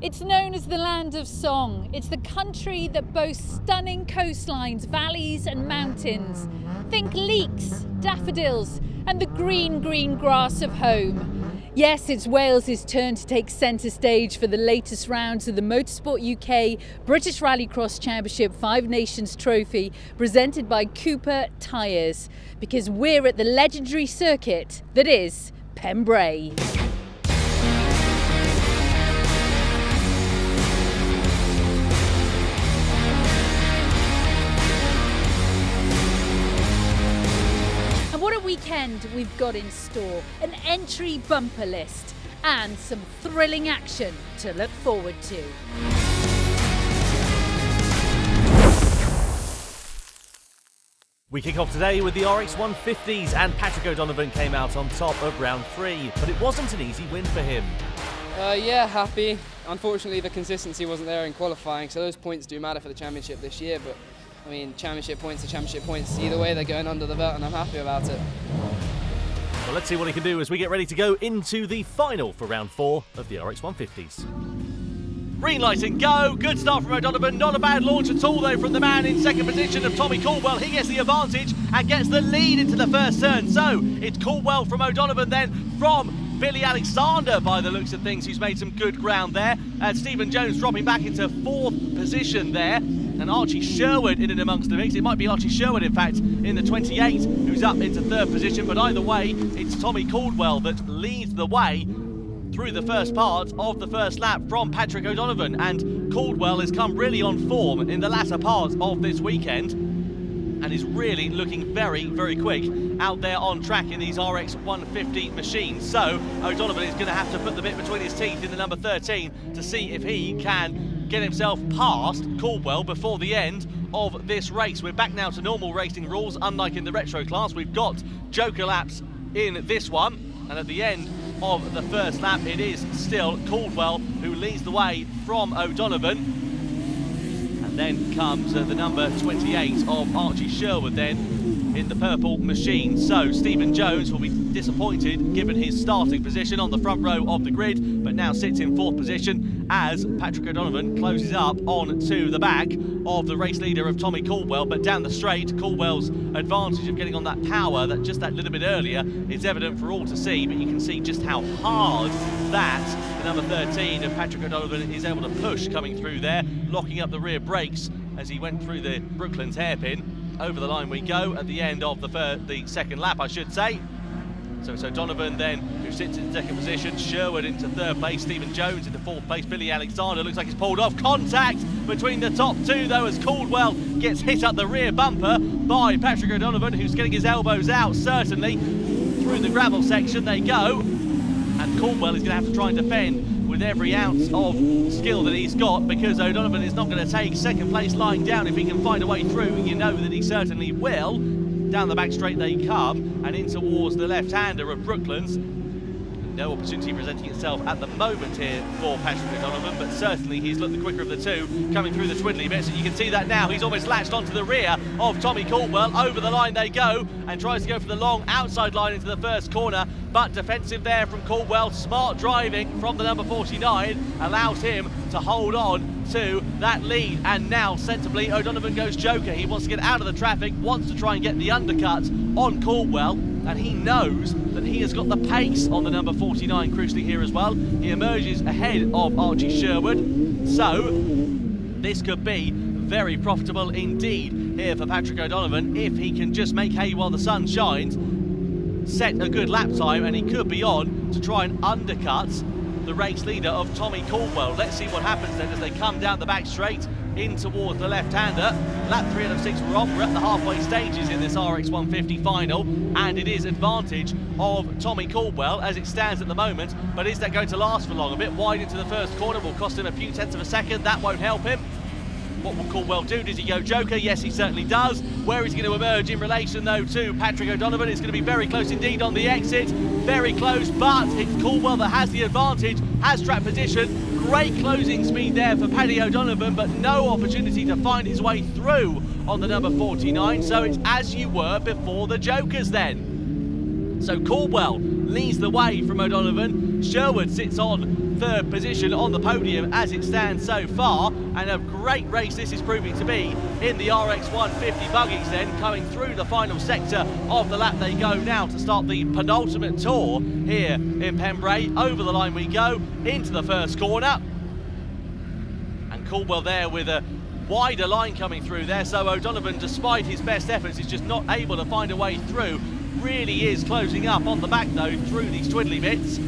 It's known as the land of song. It's the country that boasts stunning coastlines, valleys and mountains. Think leeks, daffodils and the green, green grass of home. Yes, it's Wales' turn to take centre stage for the latest rounds of the Motorsport UK British Rallycross Championship Five Nations Trophy presented by Cooper Tyres, because we're at the legendary circuit that is Pembrey. What a weekend we've got in store. An entry bumper list and some thrilling action to look forward to. We kick off today with the RX 150s, and Patrick O'Donovan came out on top of round 3, but it wasn't an easy win for him. Yeah, happy. Unfortunately, the consistency wasn't there in qualifying, so those points do matter for the championship this year, but I mean, championship points are championship points. Either way, they're going under the belt, and I'm happy about it. Well, let's see what he can do as we get ready to go into the final for round 4 of the RX 150s. Green light and go. Good start from O'Donovan. Not a bad launch at all, though, from the man in second position of Tommy Caldwell. He gets the advantage and gets the lead into the first turn. So it's Caldwell from O'Donovan, then from Billy Alexander, by the looks of things, who's made some good ground there. Stephen Jones dropping back into 4th position there. And Archie Sherwood in and amongst the mix. It might be Archie Sherwood, in fact, in the 28, who's up into 3rd position. But either way, it's Tommy Caldwell that leads the way through the first part of the first lap from Patrick O'Donovan. And Caldwell has come really on form in the latter part of this weekend and is really looking very, very quick out there on track in these RX 150 machines. So O'Donovan is going to have to put the bit between his teeth in the number 13 to see if he can get himself past Caldwell before the end of this race. We're back now to normal racing rules, unlike in the retro class. We've got joker laps in this one, and at the end of the first lap it is still Caldwell who leads the way from O'Donovan, and then comes the number 28 of Archie Sherwood then in the purple machine. So Stephen Jones will be disappointed given his starting position on the front row of the grid, but now sits in 4th position as Patrick O'Donovan closes up on to the back of the race leader of Tommy Caldwell. But down the straight, Caldwell's advantage of getting on that power that just that little bit earlier is evident for all to see, but you can see just how hard that the number 13 of Patrick O'Donovan is able to push coming through there, locking up the rear brakes as he went through the Brooklands hairpin. Over the line we go at the end of the second lap, I should say. So it's O'Donovan then who sits in 2nd position, Sherwood into 3rd place, Stephen Jones into 4th place, Billy Alexander looks like he's pulled off. Contact between the top two though as Caldwell gets hit up the rear bumper by Patrick O'Donovan, who's getting his elbows out certainly. Through the gravel section they go, and Caldwell is going to have to try and defend with every ounce of skill that he's got, because O'Donovan is not going to take 2nd place lying down if he can find a way through. You know that he certainly will. Down the back straight they come, and in towards the left-hander of Brooklands. No opportunity presenting itself at the moment here for Patrick O'Donovan, but certainly he's looked the quicker of the two coming through the twiddly bits, and you can see that now he's almost latched onto the rear of Tommy Caldwell. Over the line they go, and tries to go for the long outside line into the first corner, but defensive there from Caldwell. Smart driving from the number 49 allows him to hold on to that lead, and now sensibly O'Donovan goes joker. He wants to get out of the traffic, wants to try and get the undercut on Caldwell, and he knows that he has got the pace on the number 49 crucially here as well. He emerges ahead of Archie Sherwood, so this could be very profitable indeed here for Patrick O'Donovan if he can just make hay while the sun shines, set a good lap time, and he could be on to try and undercut the race leader of Tommy Caldwell. Let's see what happens then as they come down the back straight in towards the left-hander. Lap 3 out of 6 we're on. We're at the halfway stages in this RX 150 final, and it is advantage of Tommy Caldwell as it stands at the moment. But is that going to last for long? A bit wide into the first corner will cost him a few tenths of a second. That won't help him. What will Caldwell do? Does he go joker? Yes, he certainly does. Where is he going to emerge in relation, though, to Patrick O'Donovan? It's going to be very close indeed on the exit. Very close, but it's Caldwell that has the advantage, has track position. Great closing speed there for Paddy O'Donovan, but no opportunity to find his way through on the number 49. So it's as you were before the jokers then. So Caldwell leads the way from O'Donovan. Sherwood sits on third position on the podium as it stands so far, and a great race this is proving to be in the RX 150 buggies then, coming through the final sector of the lap they go now to start the penultimate tour here in Pembrey. Over the line we go, into the first corner, and Caldwell there with a wider line coming through there, so O'Donovan, despite his best efforts, is just not able to find a way through. Really is closing up on the back though through these twiddly bits.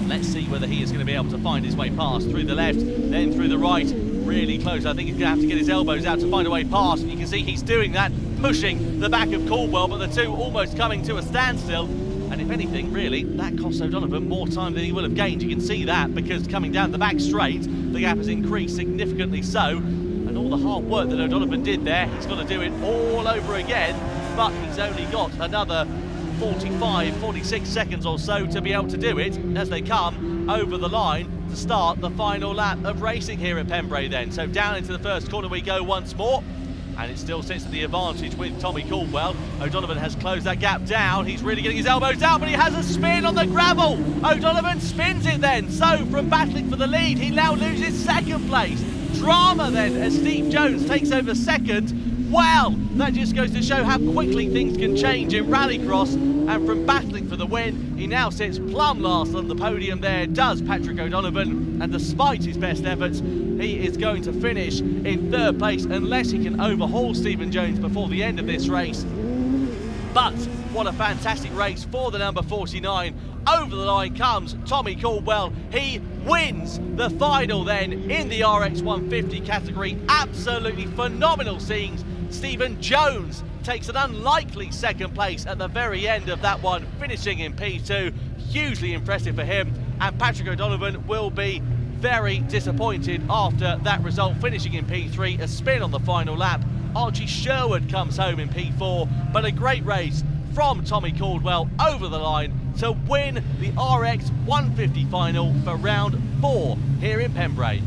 Let's see whether he is going to be able to find his way past through the left, then through the right. Really close. I think he's going to have to get his elbows out to find a way past, and you can see he's doing that, pushing the back of Caldwell, but the two almost coming to a standstill. And if anything, really, that costs O'Donovan more time than he will have gained. You can see that, because coming down the back straight, the gap has increased significantly so. And all the hard work that O'Donovan did there, he's got to do it all over again. But he's only got another 45, 46 seconds or so to be able to do it as they come over the line to start the final lap of racing here at Pembrey then. So down into the first corner we go once more. And it still sits to the advantage with Tommy Caldwell. O'Donovan has closed that gap down. He's really getting his elbows down, but he has a spin on the gravel. O'Donovan spins it then. So from battling for the lead, he now loses second place. Drama then as Steve Jones takes over second. Wow, that just goes to show how quickly things can change in Rallycross. And from battling for the win, he now sits plumb last on the podium there, does Patrick O'Donovan. And despite his best efforts, he is going to finish in third place unless he can overhaul Stephen Jones before the end of this race. But what a fantastic race for the number 49. Over the line comes Tommy Caldwell. He wins the final then in the RX 150 category. Absolutely phenomenal scenes. Stephen Jones takes an unlikely second place at the very end of that one, finishing in P2. Hugely impressive for him, and Patrick O'Donovan will be very disappointed after that result, finishing in P3, a spin on the final lap. Archie Sherwood comes home in P4, but a great race from Tommy Caldwell over the line to win the RX 150 final for round 4 here in Pembrey.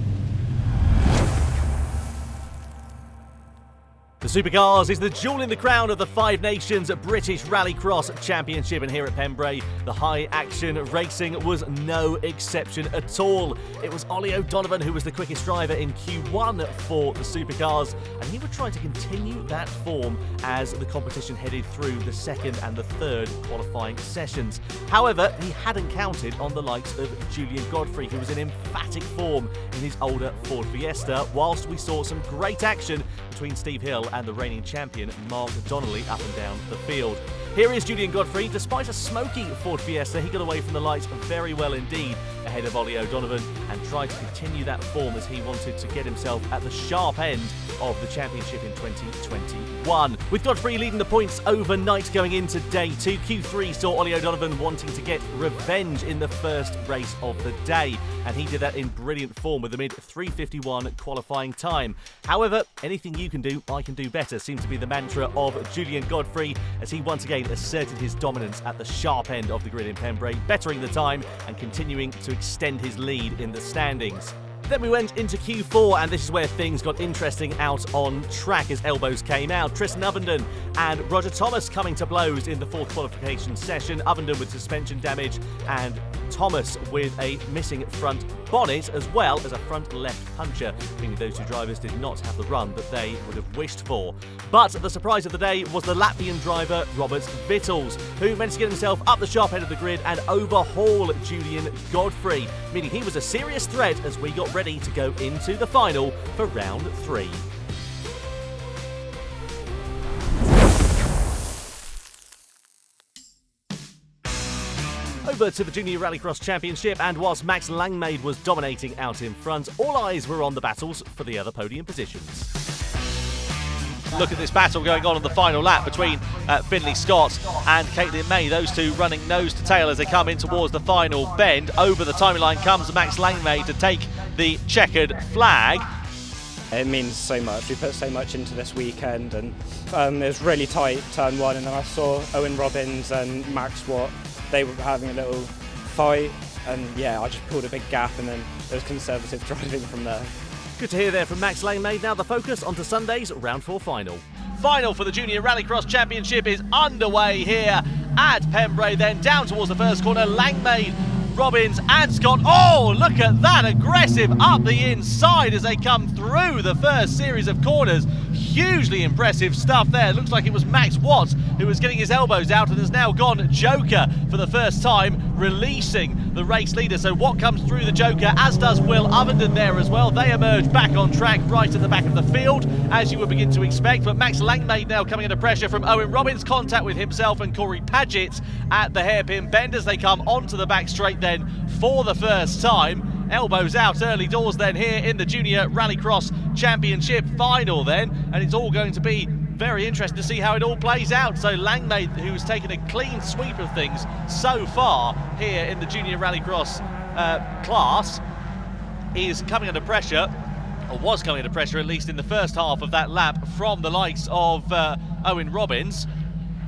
The Supercars is the jewel in the crown of the Five Nations British Rallycross Championship, and here at Pembrey, the high-action racing was no exception at all. It was Ollie O'Donovan who was the quickest driver in Q1 for the Supercars, and he would try to continue that form as the competition headed through the second and the third qualifying sessions. However, he hadn't counted on the likes of Julian Godfrey, who was in emphatic form in his older Ford Fiesta, whilst we saw some great action between Steve Hill and the reigning champion Mark Donnelly up and down the field. Here is Julian Godfrey. Despite a smoky Ford Fiesta, he got away from the lights very well indeed ahead of Ollie O'Donovan and tried to continue that form as he wanted to get himself at the sharp end of the championship in 2021. With Godfrey leading the points overnight going into day 2, Q3 saw Ollie O'Donovan wanting to get revenge in the first race of the day, and he did that in brilliant form with a mid-3:51 qualifying time. However, anything you can do, I can do better, seems to be the mantra of Julian Godfrey, as he once again asserted his dominance at the sharp end of the grid in Pembrey, bettering the time and continuing to extend his lead in the standings. Then we went into Q4, and this is where things got interesting out on track as elbows came out. Tristan Ovenden and Roger Thomas coming to blows in the fourth qualification session. Ovenden with suspension damage and Thomas with a missing front bonnet as well as a front left puncher, meaning those two drivers did not have the run that they would have wished for. But the surprise of the day was the Latvian driver Robert Vittels, who managed to get himself up the sharp end of the grid and overhaul Julian Godfrey, meaning he was a serious threat as we got ready to go into the final for round 3. Over to the Junior Rallycross Championship, and whilst Max Langmaid was dominating out in front, all eyes were on the battles for the other podium positions. Look at this battle going on in the final lap between Finley Scott and Caitlin May. Those two running nose to tail as they come in towards the final bend. Over the timing line comes Max Langmaid to take the checkered flag. It means so much. We put so much into this weekend, and it was really tight turn 1, and then I saw Owen Robbins and Max Watt. They were having a little fight, and yeah, I just pulled a big gap, and then there was conservative driving from there. Good to hear there from Max Langmaid. Now the focus onto Sunday's round 4 final. Final for the Junior Rallycross Championship is underway here at Pembrey. Then down towards the first corner, Langmaid Robbins and Scott. Oh, look at that, aggressive up the inside as they come through the first series of corners. Hugely impressive stuff there. Looks like it was Max Watts who was getting his elbows out and has now gone Joker for the first time, releasing the race leader. So Watt comes through the Joker, as does Will Ovenden there as well. They emerge back on track right at the back of the field, as you would begin to expect. But Max Langmaid now coming under pressure from Owen Robbins, contact with himself and Corey Paget at the hairpin bend as they come onto the back straight then for the first time. Elbows out early doors then here in the Junior Rallycross Championship final then, and it's all going to be very interesting to see how it all plays out. So Langmaid, who's taken a clean sweep of things so far here in the Junior Rallycross class, is coming under pressure, or was coming under pressure at least in the first half of that lap from the likes of Owen Robbins,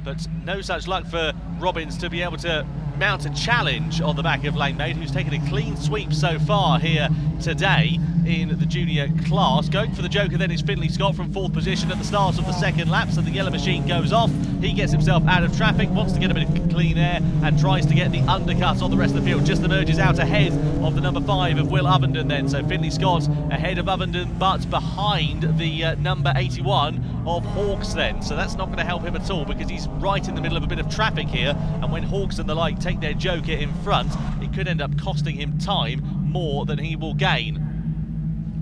but no such luck for Robbins to be able to mount a challenge on the back of Langmaid, who's taken a clean sweep so far here today in the junior class. Going for the Joker then is Finlay Scott from 4th position at the start of the second lap, so the yellow machine goes off. He gets himself out of traffic, wants to get a bit of clean air and tries to get the undercut on the rest of the field. Just emerges out ahead of the number 5 of Will Ovenden then, so Finlay Scott ahead of Ovenden but behind the number 81 of Hawks then, so that's not going to help him at all because he's right in the middle of a bit of traffic here, and when Hawks and the like take their Joker in front, it could end up costing him time more than he will gain.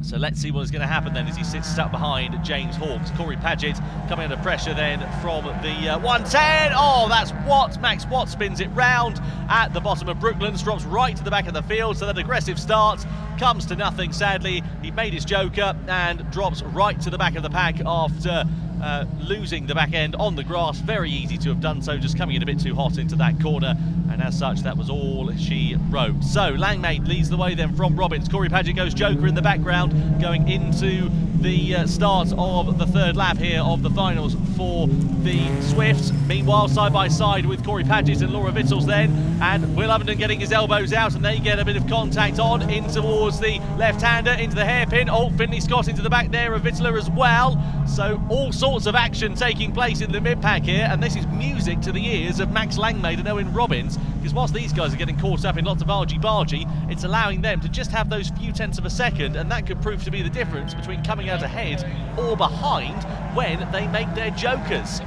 So let's see what is going to happen then as he sits stuck behind James Hawks. Corey Paget coming under pressure then from the 110. Oh, that's Watt. Max Watt spins it round at the bottom of Brooklands, drops right to the back of the field. So that aggressive start comes to nothing, sadly. He made his Joker and drops right to the back of the pack after losing the back end on the grass. Very easy to have done so, just coming in a bit too hot into that corner, and as such that was all she wrote. So Langmaid leads the way then from Robbins. Corey Paget goes Joker in the background going into the start of the third lap here of the finals for the Swifts. Meanwhile, side by side with Corey Paget and Laura Vittles then, and Will Ovenden getting his elbows out, and they get a bit of contact on in towards the left-hander, into the hairpin. Oh, Finlay Scott into the back there of Vittler as well. So all sorts of action taking place in the mid-pack here, and this is music to the ears of Max Langmaid and Owen Robbins, because whilst these guys are getting caught up in lots of argy-bargy, it's allowing them to just have those few tenths of a second, and that could prove to be the difference between coming out ahead or behind when they make their Jokers.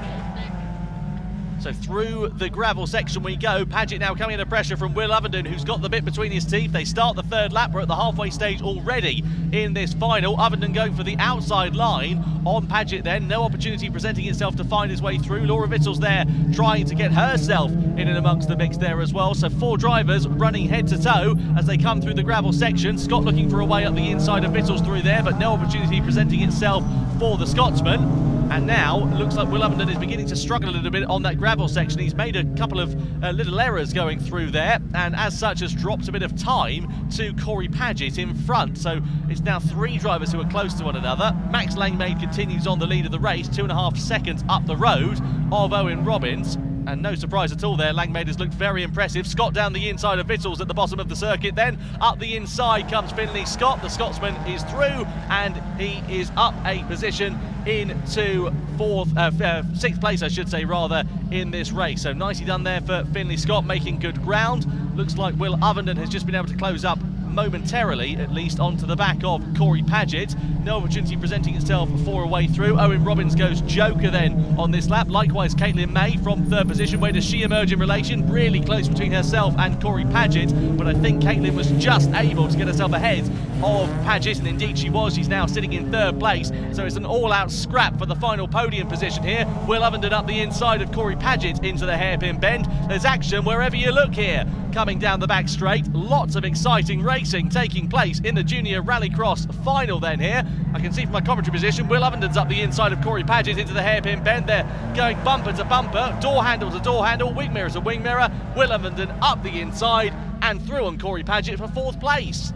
So through the gravel section we go. Paget now coming under pressure from Will Ovenden, who's got the bit between his teeth. They start the third lap. We're at the halfway stage already in this final. Ovenden going for the outside line on Paget then. No opportunity presenting itself to find his way through. Laura Vittles there trying to get herself in and amongst the mix there as well. So 4 drivers running head to toe as they come through the gravel section. Scott looking for a way up the inside of Vittles through there, but no opportunity presenting itself for the Scotsman. And now it looks like Will Ovenden is beginning to struggle a little bit on that gravel section. He's made a couple of little errors going through there, and as such has dropped a bit of time to Corey Paget in front. So it's now 3 drivers who are close to one another. Max Langmaid continues on the lead of the race, 2.5 seconds up the road of Owen Robbins. And no surprise at all there, Langmaid has looked very impressive. Scott down the inside of Vittles at the bottom of the circuit then. Up the inside comes Finlay Scott. The Scotsman is through and he is up a position into 6th place, I should say, rather, in this race. So nicely done there for Finlay Scott, making good ground. Looks like Will Ovenden has just been able to close up momentarily, at least, onto the back of Corey Paget. No opportunity presenting itself for a way through. Owen Robbins goes Joker then on this lap. Likewise, Caitlin May from 3rd position. Where does she emerge in relation? Really close between herself and Corey Paget, but I think Caitlin was just able to get herself ahead of Paget, and indeed she was. She's now sitting in 3rd place, so it's an all-out scrap for the final podium position here. Will Ovenden up the inside of Corey Paget into the hairpin bend. There's action wherever you look here. Coming down the back straight, lots of exciting racing taking place in the Junior Rallycross final then here. I can see from my commentary position, Will Ovenden's up the inside of Corey Paget into the hairpin bend. They're going bumper to bumper, door handle to door handle, wing mirror to wing mirror. Will Ovenden up the inside and through on Corey Paget for 4th place.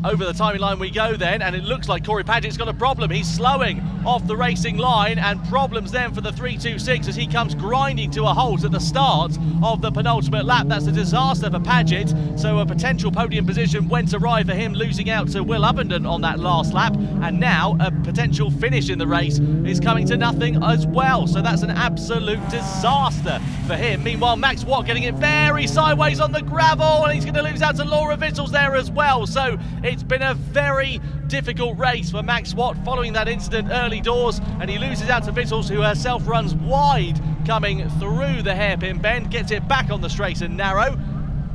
Over the timing line we go then, and it looks like Corey Paget's got a problem. He's slowing off the racing line, and problems then for the 3.26 as he comes grinding to a halt at the start of the penultimate lap. That's a disaster for Paget, so a potential podium position went awry for him, losing out to Will Ovenden on that last lap, and now a potential finish in the race is coming to nothing as well, so that's an absolute disaster for him. Meanwhile, Max Watt getting it very sideways on the gravel, and he's going to lose out to Laura Vittles there as well, so it's been a very difficult race for Max Watt following that incident early doors, and he loses out to Vittles, who herself runs wide coming through the hairpin bend, gets it back on the straight and narrow.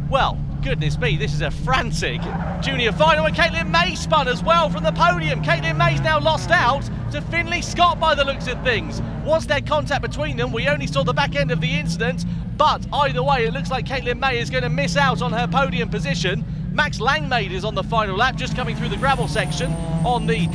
Well, goodness me, this is a frantic junior final, and Caitlin May spun as well from the podium. Caitlin May's now lost out to Finlay Scott by the looks of things. Was there contact between them? We only saw the back end of the incident, but either way, it looks like Caitlin May is going to miss out on her podium position. Max Langmaid is on the final lap, just coming through the gravel section on the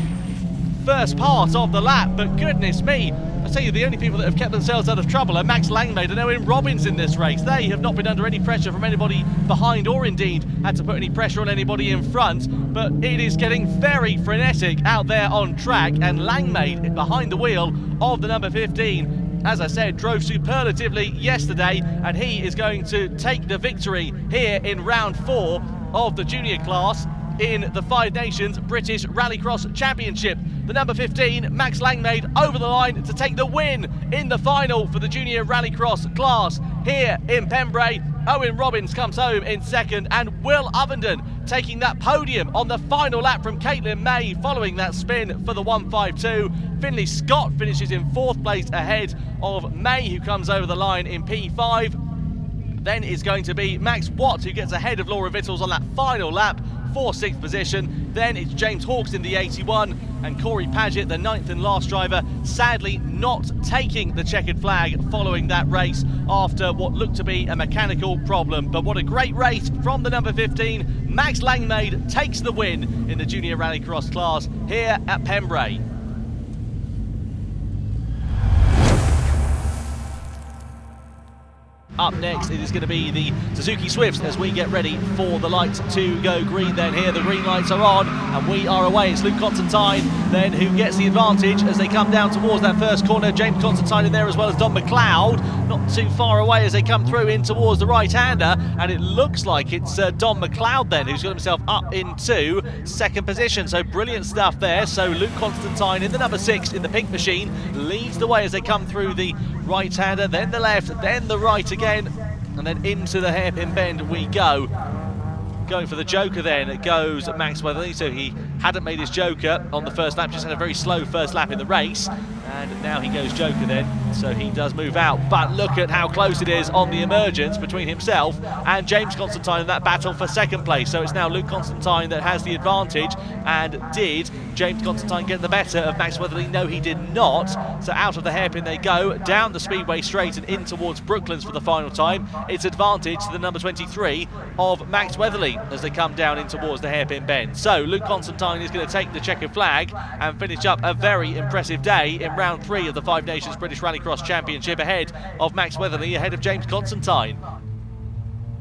first part of the lap, but goodness me, I tell you, the only people that have kept themselves out of trouble are Max Langmaid and Owen Robbins in this race. They have not been under any pressure from anybody behind, or indeed had to put any pressure on anybody in front, but it is getting very frenetic out there on track, and Langmaid behind the wheel of the number 15, as I said, drove superlatively yesterday, and he is going to take the victory here in round 4 of the junior class in the Five Nations British Rallycross Championship. The number 15, Max Langmaid, over the line to take the win in the final for the junior Rallycross class here in Pembrey. Owen Robbins comes home in second, and Will Ovenden taking that podium on the final lap from Caitlin May following that spin for the 152. Finlay Scott finishes in 4th place ahead of May, who comes over the line in P5. Then is going to be Max Watt, who gets ahead of Laura Vittles on that final lap for 6th position. Then it's James Hawkes in the 81, and Corey Paget, the 9th and last driver, sadly not taking the checkered flag following that race after what looked to be a mechanical problem. But what a great race from the number 15. Max Langmaid takes the win in the junior rallycross class here at Pembrey. Up next, it is going to be the Suzuki Swifts as we get ready for the lights to go green. Then here the green lights are on and we are away. It's Luke Constantine then who gets the advantage as they come down towards that first corner. James Constantine in there as well as Don McLeod, not too far away as they come through in towards the right-hander, and it looks like it's Don McLeod then who's got himself up into 2nd position. So brilliant stuff there. So Luke Constantine in the number 6 in the pink machine leads the way as they come through the right-hander, then the left, then the right again, and then into the hairpin bend we go. Going for the joker then, it goes Max Weatherly, so he hadn't made his joker on the first lap, just had a very slow first lap in the race, and now he goes joker then, so he does move out. But look at how close it is on the emergence between himself and James Constantine in that battle for 2nd place. So it's now Luke Constantine that has the advantage, and did James Constantine get the better of Max Weatherly? No, he did not. So out of the hairpin they go, down the speedway straight and in towards Brooklands for the final time. It's advantage to the number 23 of Max Weatherly as they come down in towards the hairpin bend. So Luke Constantine is going to take the checkered flag and finish up a very impressive day in round 3 of the Five Nations British Rallycross Championship, ahead of Max Weatherly, ahead of James Constantine.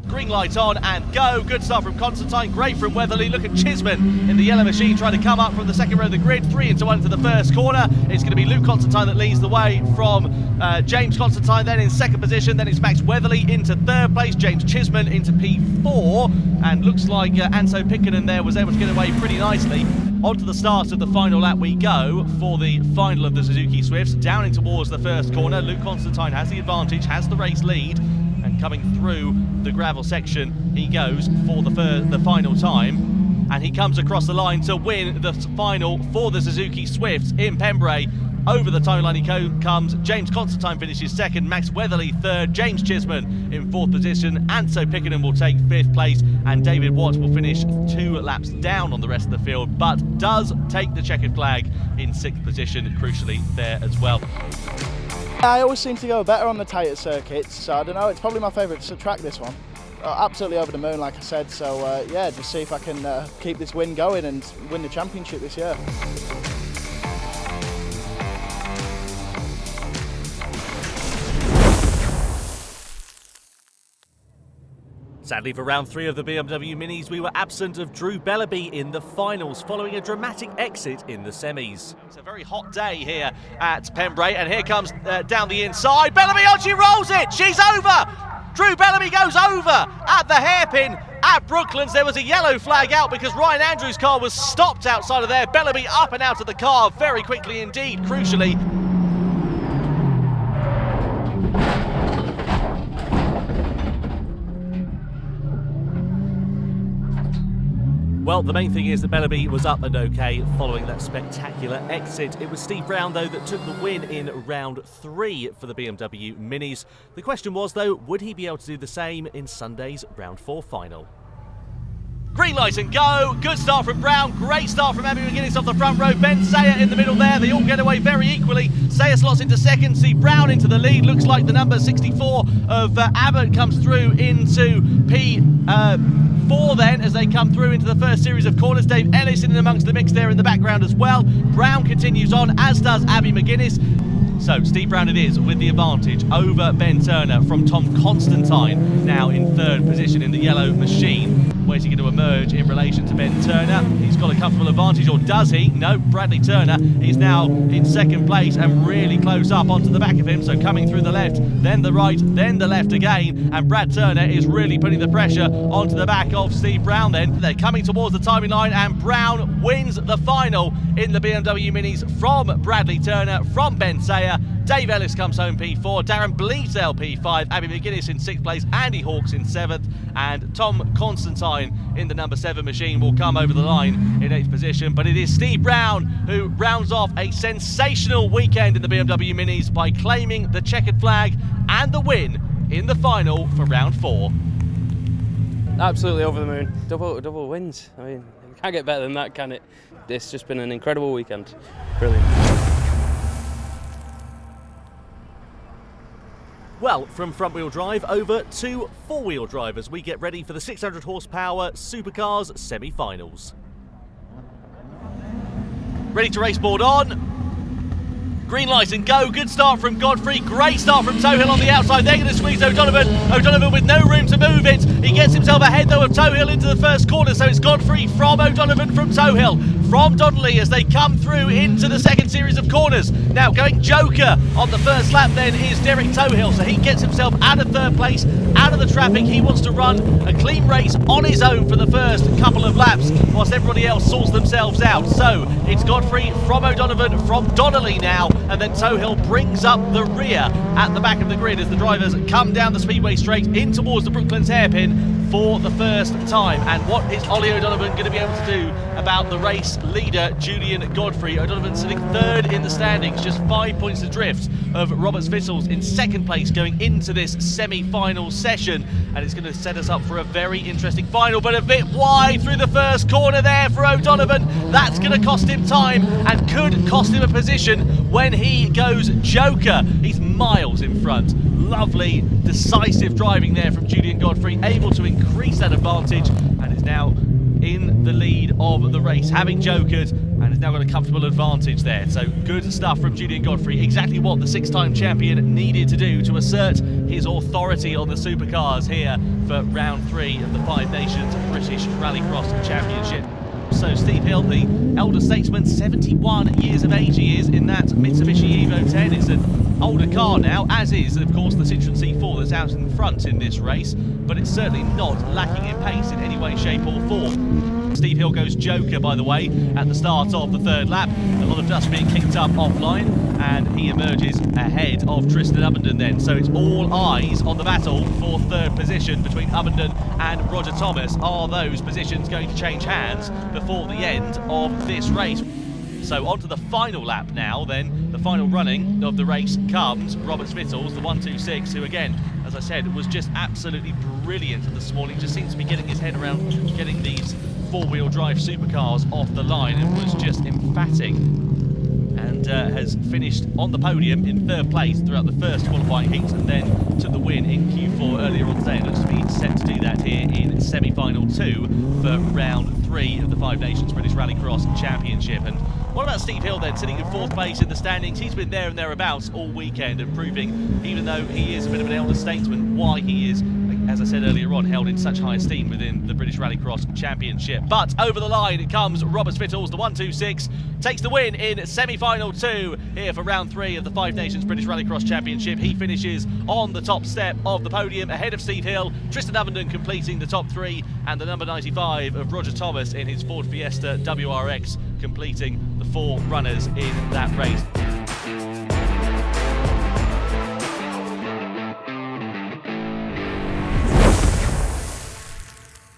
Green light on and go. Good start from Constantine, great from Weatherly. Look at Chisman in the yellow machine trying to come up from the 2nd row of the grid. 3 into 1 to the first corner. It's going to be Luke Constantine that leads the way from James Constantine then in 2nd position. Then it's Max Weatherly into 3rd place. James Chisman into P4. And looks like Anso Pickenen there was able to get away pretty nicely. On to the start of the final lap we go for the final of the Suzuki Swifts. Down in towards the first corner. Luke Constantine has the advantage, has the race lead. And coming through the gravel section, he goes for the final time, and he comes across the line to win the final for the Suzuki Swifts in Pembrey. Over the timeline he comes. James Constantine finishes 2nd, Max Weatherly 3rd, James Chisman in 4th position, Anso Pickenen will take 5th place, and David Watt will finish 2 laps down on the rest of the field, but does take the checkered flag in 6th position, crucially there as well. I always seem to go better on the tighter circuits, so I don't know, it's probably my favourite track, this one. Absolutely over the moon, like I said, so yeah, just see if I can keep this win going and win the championship this year. Sadly, for round 3 of the BMW Minis, we were absent of Drew Bellaby in the finals following a dramatic exit in the semis. It's a very hot day here at Pembrey, and here comes down the inside. Bellaby on, she rolls it! She's over! Drew Bellaby goes over at the hairpin at Brooklands. There was a yellow flag out because Ryan Andrews' car was stopped outside of there. Bellaby up and out of the car very quickly indeed, crucially. Well, the main thing is that Bellaby was up and okay following that spectacular exit. It was Steve Brown, though, that took the win in round 3 for the BMW Minis. The question was, though, would he be able to do the same in Sunday's round 4 final? Green light and go. Good start from Brown. Great start from Abby McGuinness off the front row. Ben Sayer in the middle there. They all get away very equally. Sayer slots into second. See Brown into the lead. Looks like the number 64 of Abbott comes through into P4 then as they come through into the first series of corners. Dave Ellis in amongst the mix there in the background as well. Brown continues on, as does Abby McGuinness. So Steve Brown it is with the advantage over Ben Turner from Tom Constantine, now in third position in the yellow machine. Where's he going to emerge in relation to Ben Turner? He's got a comfortable advantage, or does he? No, Bradley Turner is now in second place and really close up onto the back of him. So coming through the left, then the right, then the left again. And Brad Turner is really putting the pressure onto the back of Steve Brown then. They're coming towards the timing line and Brown wins the final in the BMW Minis from Bradley Turner, from Ben Sayer. Dave Ellis comes home P4, Darren Bleasdale P5, Abby McGuinness in 6th place, Andy Hawkes in 7th, and Tom Constantine in the number 7 machine will come over the line in 8th position. But it is Steve Brown who rounds off a sensational weekend in the BMW Minis by claiming the checkered flag and the win in the final for round 4. Absolutely over the moon. Double wins. I mean, it can't get better than that, can it? It's just been an incredible weekend. Brilliant. Well, from front-wheel drive over to four-wheel drive as we get ready for the 600 horsepower Supercars semi-finals. Ready to race board on. Green light and go. Good start from Godfrey. Great start from Tohill on the outside. They're going to squeeze O'Donovan. O'Donovan with no room to move it. He gets himself ahead though of Tohill into the first corner. So it's Godfrey from O'Donovan from Tohill. From Donnelly as they come through into the second series of corners. Now going Joker on the first lap then is Derek Tohill. So he gets himself out of third place, out of the traffic. He wants to run a clean race on his own for the first couple of laps whilst everybody else sorts themselves out. So it's Godfrey from O'Donovan from Donnelly now. And then Tohill brings up the rear at the back of the grid as the drivers come down the speedway straight in towards the Brooklands hairpin for the first time. And what is Ollie O'Donovan going to be able to do about the race leader, Julian Godfrey? O'Donovan sitting third in the standings, just 5 points adrift of Robert Svitals in second place going into this semi-final session. And it's going to set us up for a very interesting final, but a bit wide through the first corner there for O'Donovan. That's going to cost him time and could cost him a position when he goes Joker. He's miles in front. Lovely, decisive driving there from Julian Godfrey, able to increase that advantage and is now in the lead of the race, having jokered, and has now got a comfortable advantage there. So good stuff from Julian Godfrey, exactly what the 6-time champion needed to do to assert his authority on the supercars here for round 3 of the Five Nations British Rallycross Championship. So Steve Hill, the elder statesman, 71 years of age he is in that Mitsubishi Evo 10. It's an older car now, as is, of course, the Citroen C4 that's out in front in this race, but it's certainly not lacking in pace in any way, shape or form. Steve Hill goes Joker, by the way, at the start of the third lap. A lot of dust being kicked up offline, and he emerges ahead of Tristan Ubbenden then. So it's all eyes on the battle for third position between Ubbenden and Roger Thomas. Are those positions going to change hands before the end of this race? So on to the final lap now then. The final running of the race comes Robert Svitals, the 126, who again, as I said, was just absolutely brilliant this morning. Just seems to be getting his head around getting these four-wheel drive supercars off the line and was just emphatic. And has finished on the podium in third place throughout the first qualifying heats and then took the win in Q4 earlier on today. And looks to be set to do that here in semi-final 2 for round 3 of the Five Nations British Rallycross Championship. And what about Steve Hill then, sitting in fourth place in the standings? He's been there and thereabouts all weekend and proving, even though he is a bit of an elder statesman, why he is a as I said earlier on, held in such high esteem within the British Rallycross Championship. But over the line it comes Robert Spittles, the 126, takes the win in semi-final 2 here for round 3 of the Five Nations British Rallycross Championship. He finishes on the top step of the podium ahead of Steve Hill, Tristan Ovenden completing the top 3, and the number 95 of Roger Thomas in his Ford Fiesta WRX completing the 4 runners in that race.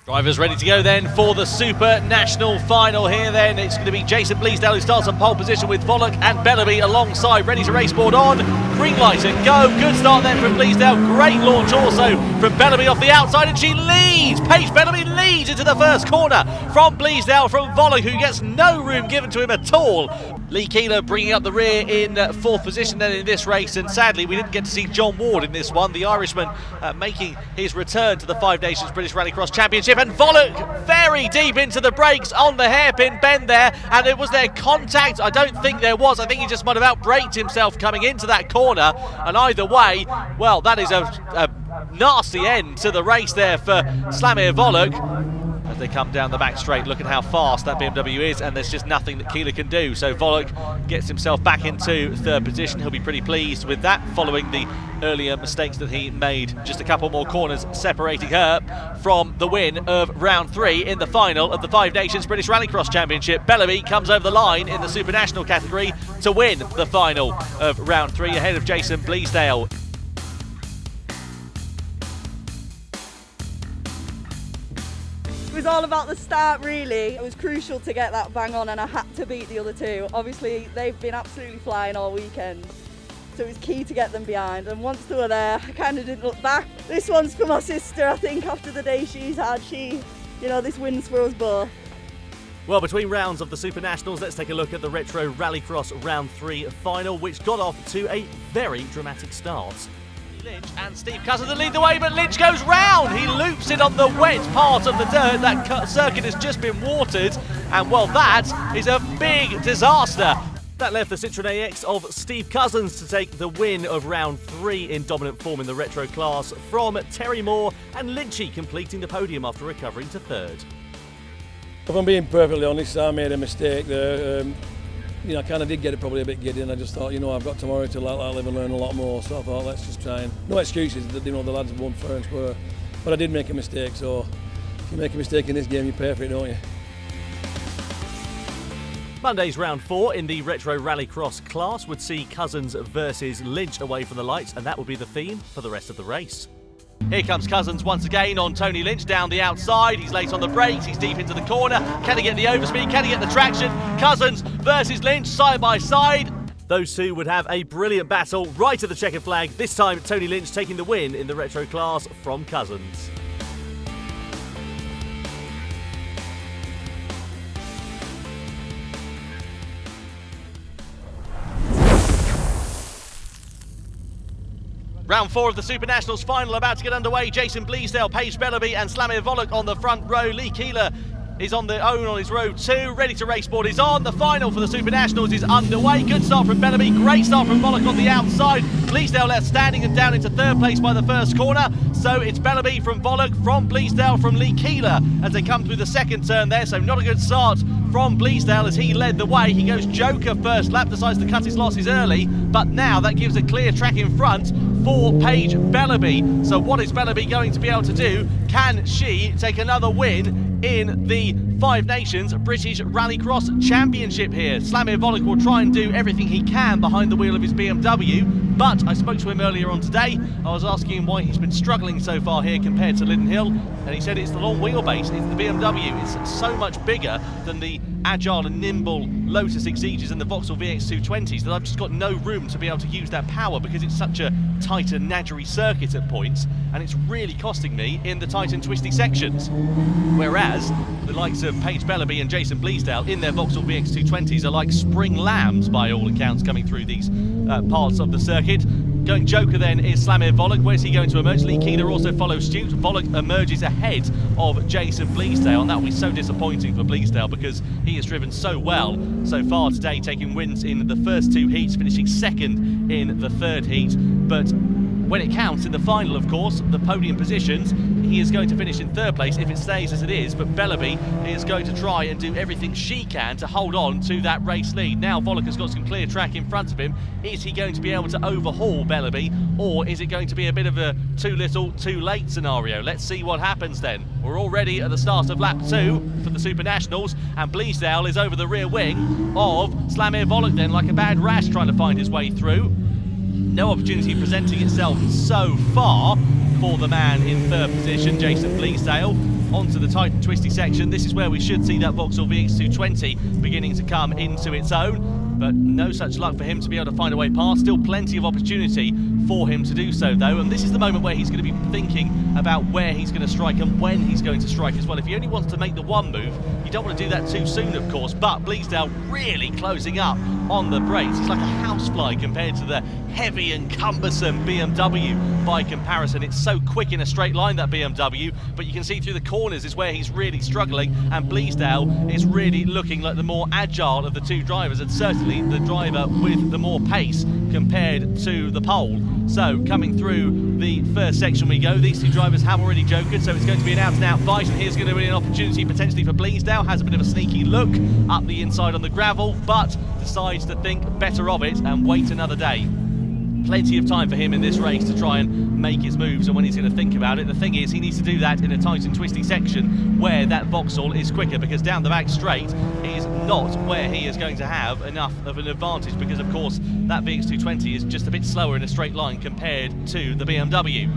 Drivers ready to go then for the Supernational final here then. It's going to be Jason Bleasdale who starts on pole position with Volok and Bellamy alongside, ready to race board on. Green light and go. Good start then from Bleasdale. Great launch also from Bellamy off the outside, and she leads. Paige Bellamy leads into the first corner from Bleasdale from Volok, who gets no room given to him at all. Lee Keeler bringing up the rear in 4th position then in this race, and sadly we didn't get to see John Ward in this one. The Irishman making his return to the Five Nations British Rallycross Championship, and Volok very deep into the brakes on the hairpin bend there, and it was there contact? I don't think there was. I think he just might have outbraked himself coming into that corner, and either way, well, that is a nasty end to the race there for Slamir Volok. As they come down the back straight, look at how fast that BMW is, and there's just nothing that Keeler can do. So Volok gets himself back into 3rd position. He'll be pretty pleased with that, following the earlier mistakes that he made. Just a couple more corners separating her from the win of round 3 in the final of the Five Nations British Rallycross Championship. Bellamy comes over the line in the Supernational category to win the final of round 3 ahead of Jason Bleasdale. It was all about the start, really. It was crucial to get that bang on, and I had to beat the other 2. Obviously, they've been absolutely flying all weekend, so it was key to get them behind. And once they were there, I kind of didn't look back. This one's for my sister, I think, after the day she's had. This win's for us both. Well, between rounds of the Supernationals, let's take a look at the Retro Rallycross Round 3 final, which got off to a very dramatic start. Lynch and Steve Cousins lead the way, but Lynch goes round. He loops it on the wet part of the dirt. That circuit has just been watered, and well, that is a big disaster. That left the Citroën AX of Steve Cousins to take the win of round 3 in dominant form in the retro class from Terry Moore, and Lynchy completing the podium after recovering to 3rd. If I'm being perfectly honest, I made a mistake there. I kind of did get it probably a bit giddy, and I just thought, I've got tomorrow to live and learn a lot more. So I thought, let's just try and no excuses. The lads have won fair and square, but I did make a mistake. So if you make a mistake in this game, you pay for it, don't you? Monday's round 4 in the Retro Rallycross class would see Cousins versus Lynch away from the lights, and that will be the theme for the rest of the race. Here comes Cousins once again on Tony Lynch down the outside. He's late on the brakes, he's deep into the corner. Can he get the overspeed? Can he get the traction? Cousins versus Lynch side by side. Those two would have a brilliant battle right at the checkered flag. This time Tony Lynch taking the win in the retro class from Cousins. Round 4 of the Supernationals final about to get underway. Jason Bleasdale, Paige Bellamy and Slamir Volok on the front row. Lee Keeler is on the own on his row 2. Ready to race board is on. The final for the Supernationals is underway. Good start from Bellamy. Great start from Volok on the outside. Bleasdale left standing and down into 3rd place by the first corner. So it's Bellamy from Volok, from Bleasdale, from Lee Keeler as they come through the second turn there. So not a good start from Bleasdale as he led the way. He goes joker first lap, decides to cut his losses early, but now that gives a clear track in front for Paige Bellamy. So what is Bellamy going to be able to do? Can she take another win in the Five Nations British Rallycross Championship here? Slamir Volok will try and do everything he can behind the wheel of his BMW, but I spoke to him earlier on today. I was asking him why he's been struggling so far here compared to Linden Hill, and he said it's the long wheelbase, it's the BMW, it's so much bigger than the agile and nimble Lotus Exiges and the Vauxhall VX 220s that I've just got no room to be able to use that power because it's such a tight and nadgery circuit at points, and it's really costing me in the tight and twisty sections. Whereas the likes of Paige Bellamy and Jason Bleasdale in their Vauxhall VX 220s are like spring lambs by all accounts coming through these parts of the circuit. Going joker then is Slamir Volok. Where's he going to emerge? Lee Keeler also follows suit. Volok emerges ahead of Jason Bleasdale, and that will be so disappointing for Bleasdale because he has driven so well so far today, taking wins in the first 2 heats, finishing 2nd in the 3rd heat. But when it counts in the final, of course, the podium positions, he is going to finish in third place if it stays as it is, but Bellaby is going to try and do everything she can to hold on to that race lead. Now Volek has got some clear track in front of him. Is he going to be able to overhaul Bellaby, or is it going to be a bit of a too little, too late scenario? Let's see what happens then. We're already at the start of lap 2 for the Supernationals, and Bleasdale is over the rear wing of Slamir Volek then, like a bad rash, trying to find his way through. No opportunity presenting itself so far for the man in third position, Jason Bleasdale. Onto the tight and twisty section. This is where we should see that Vauxhall VX220 beginning to come into its own, but no such luck for him to be able to find a way past. Still plenty of opportunity for him to do so though, and this is the moment where he's going to be thinking about where he's going to strike and when he's going to strike as well. If he only wants to make the one move, you don't want to do that too soon, of course, but Bleasdale really closing up on the brakes. He's like a housefly compared to the heavy and cumbersome BMW by comparison. It's so quick in a straight line, that BMW, but you can see through the corners is where he's really struggling, and Bleasdale is really looking like the more agile of the two drivers, and certainly the driver with the more pace compared to the pole. So coming through the first section we go. These two drivers have already jokered, so it's going to be an out-and-out fight, and here's going to be an opportunity potentially for Bleasdale. Has a bit of a sneaky look up the inside on the gravel, but decides to think better of it and wait another day. Plenty of time for him in this race to try and make his moves, and when he's going to think about it, the thing is he needs to do that in a tight and twisty section where that Vauxhall is quicker, because down the back straight is not where he is going to have enough of an advantage, because of course that VX220 is just a bit slower in a straight line compared to the BMW.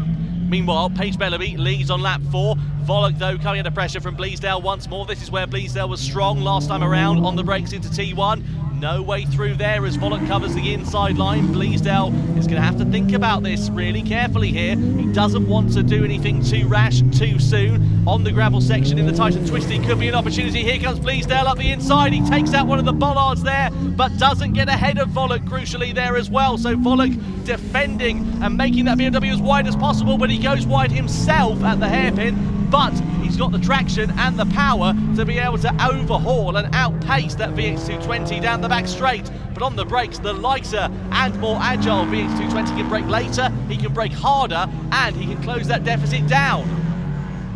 Meanwhile, Paige Bellaby leads on lap 4. Volek, though, coming under pressure from Bleasdale once more. This is where Bleasdale was strong last time around on the brakes into T1. No way through there as Volek covers the inside line. Bleasdale is going to have to think about this really carefully here. He doesn't want to do anything too rash too soon. On the gravel section in the tight and twisty could be an opportunity. Here comes Bleasdale up the inside. He takes out one of the bollards there, but doesn't get ahead of Volek crucially there as well. So Volek defending and making that BMW as wide as possible, but he goes wide himself at the hairpin. But he's got the traction and the power to be able to overhaul and outpace that VX220 down the back straight. But on the brakes, the lighter and more agile VX220 can brake later, he can brake harder, and he can close that deficit down.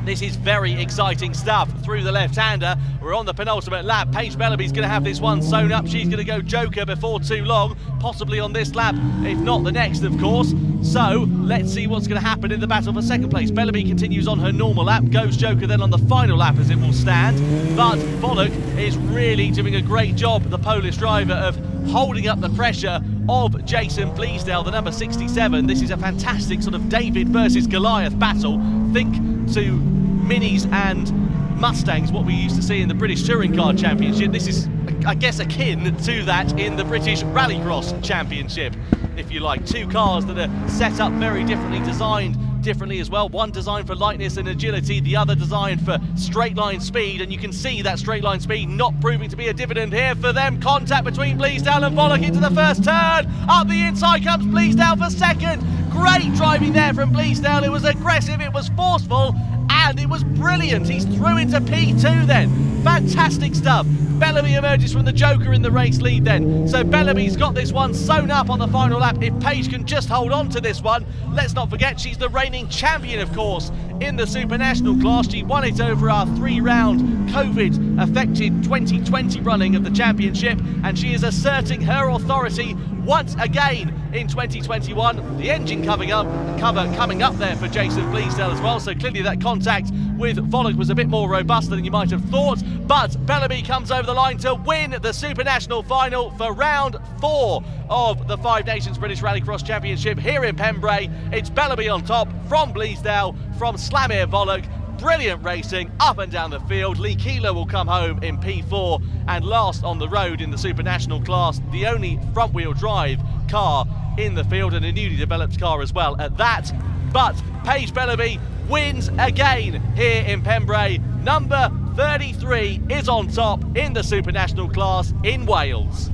This is very exciting stuff through the left-hander. We're on the penultimate lap. Paige Bellaby's going to have this one sewn up. She's going to go joker before too long, possibly on this lap, if not the next, of course. So let's see what's going to happen in the battle for second place. Bellaby continues on her normal lap, goes joker then on the final lap as it will stand. But Volek is really doing a great job, the Polish driver, of holding up the pressure of Jason Bleasdale, the number 67. This is a fantastic sort of David versus Goliath battle. Think to Minis and Mustangs, what we used to see in the British Touring Car Championship. This is, I guess, akin to that in the British Rallycross Championship, if you like. Two cars that are set up very differently, designed differently as well. One designed for lightness and agility, the other designed for straight line speed, and you can see that straight line speed not proving to be a dividend here for them. Contact between Bleasdale and Volek into the first turn. Up the inside comes Bleasdale for second. Great driving there from Bleasdale. It was aggressive, it was forceful, and it was brilliant. He's through into P2 then. Fantastic stuff. Bellaby emerges from the joker in the race lead then. So Bellaby's got this one sewn up on the final lap. If Paige can just hold on to this one, let's not forget she's the reigning champion, of course, in the Supernational class. She won it over our 3-round COVID-affected 2020 running of the championship, and she is asserting her authority once again in 2021. The engine cover coming up there for Jason Bleasdale as well, so clearly that contact with Volek was a bit more robust than you might have thought, but Bellaby comes over the line to win the Supernational final for round 4 of the Five Nations British Rallycross Championship here in Pembrey. It's Bellaby on top from Bleasdale, from Slamir Volek. Brilliant racing up and down the field. Lee Keeler will come home in P4, and last on the road in the Supernational class, the only front-wheel drive car in the field, and a newly developed car as well at that. But Paige Bellaby wins again here in Pembrey. Number 33 is on top in the Supernational class in Wales.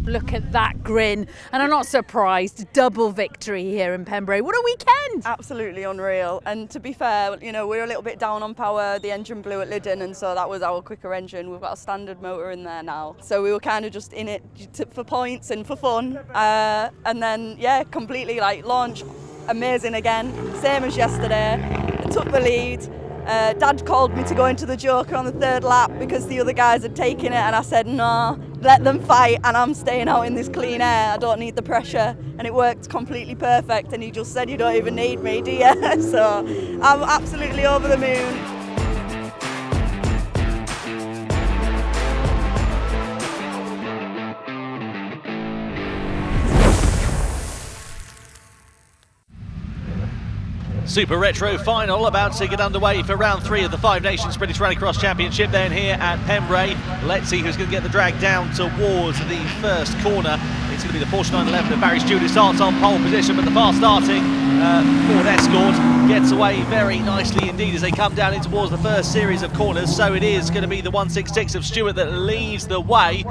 Look at that grin, and I'm not surprised. Double victory here in Pembrey. What a weekend! Absolutely unreal. And to be fair, you know, we were a little bit down on power. The engine blew at Lyddon, and so that was our quicker engine. We've got a standard motor in there now, so we were kind of just in it for points and for fun. And then, yeah, completely like launch amazing again, same as yesterday. I took the lead. Dad called me to go into the Joker on the 3rd lap because the other guys had taken it, and I said, no, let them fight and I'm staying out in this clean air. I don't need the pressure. And it worked completely perfect, and he just said, you don't even need me, do you? So I'm absolutely over the moon. Super Retro final about to get underway for round 3 of the 5 Nations British Rallycross Championship then here at Pembrey. Let's see who's going to get the drag down towards the first corner. It's going to be the Porsche 911 of Barry Stewart who starts on pole position, but the fast starting Ford Escort gets away very nicely indeed as they come down in towards the first series of corners. So it is going to be the 166 of Stewart that leads the way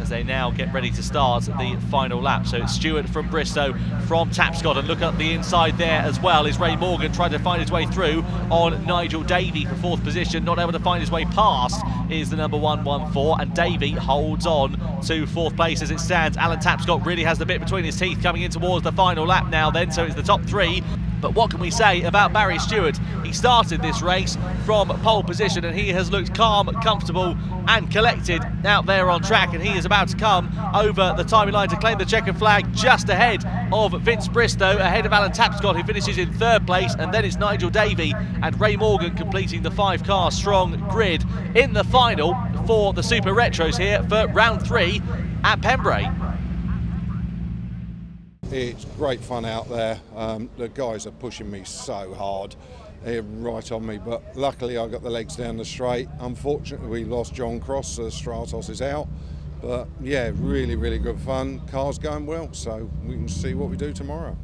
as they now get ready to start the final lap. So it's Stewart from Bristow, from Tapscott, and look up the inside there as well is Ray Morgan trying to find his way through on Nigel Davey for 4th position. Not able to find his way past is the number 114, and Davey holds on to 4th place as it stands. Alan Tapscott really has the bit between his teeth coming in towards the final lap now then, so it's the top 3. But what can we say about Barry Stewart? He started this race from pole position and he has looked calm, comfortable and collected out there on track, and he is about to come over the timing line to claim the checkered flag just ahead of Vince Bristow, ahead of Alan Tapscott who finishes in 3rd place, and then it's Nigel Davey and Ray Morgan completing the 5-car strong grid in the final for the Super Retros here for round 3 at Pembrey. It's great fun out there. The guys are pushing me so hard. They're right on me, but luckily I got the legs down the straight. Unfortunately, we lost John Cross, so Stratos is out. But yeah, really, really good fun. Car's going well, so we can see what we do tomorrow.